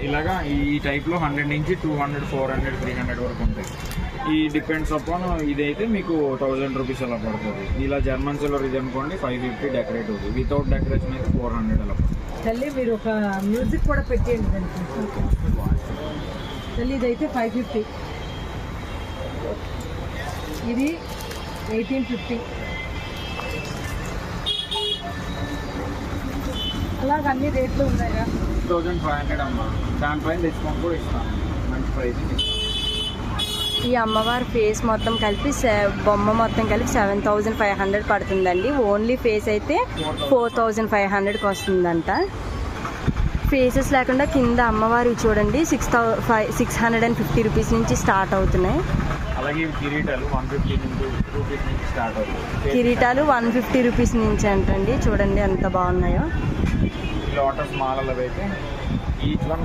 ఇలాగా ఈ టైప్లో 100 నుంచి 200, 400, 300 వరకు ఉంటాయి. ఈ డిపెండ్స్ అపాన్ ఇదైతే మీకు 1000 రూపీస్ అలా పడుతుంది. ఇలా జర్మన్ సిల్వర్ ఇది అనుకోండి 550 డెకరేటివ్, వితౌట్ డెకరేషన్ అయితే 400 అలా పడుతుంది. తల్లి మీరు ఒక మ్యూజిక్ కూడా పెట్టేయండి దానికి. తల్లి ఇదైతే 550, ఇది 1850, అలాగ అన్ని రేట్లు ఉన్నాయా? 2500 అమ్మా, దానిపైన డిస్కౌంట్ కూడా ఇస్తాను, మంచి ప్రైస్. ఈ అమ్మవారి ఫేస్ మొత్తం కలిపి బొమ్మ మొత్తం కలిపి 7500 పడుతుందండి. ఓన్లీ ఫేస్ అయితే 4500కి వస్తుందంట. ఫేసెస్ లేకుండా కింద అమ్మవారి చూడండి 650 రూపీస్ నుంచి స్టార్ట్ అవుతున్నాయి. అలాగే కిరీటాలు 150 రూపీస్ నుంచి స్టార్ట్ అవుతాయి. కిరీటాలు 150 రూపీస్ నుంచి అంటండి. చూడండి ఎంత బాగున్నాయో. లోటస్ మాలలు అయితే ఈచ్ వన్